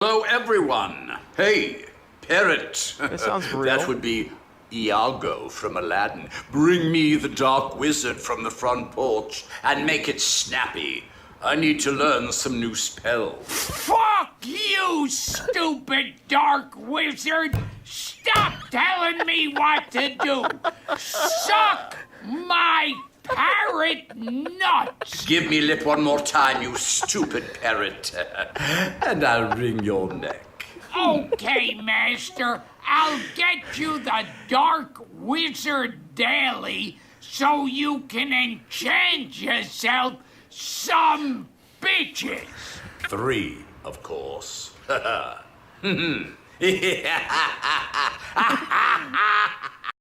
Hello, everyone. Hey, parrot. That sounds real. That would be Iago from Aladdin. Bring me the dark wizard from the front porch and make it snappy. I need to learn some new spells. Fuck you, stupid dark wizard! Stop telling me what to do! Suck my parrot nuts! Give me lip one more time, you stupid parrot, and I'll wring your neck. Okay, master, I'll get you the dark wizard daily so you can enchant yourself some bitches. 3, of course.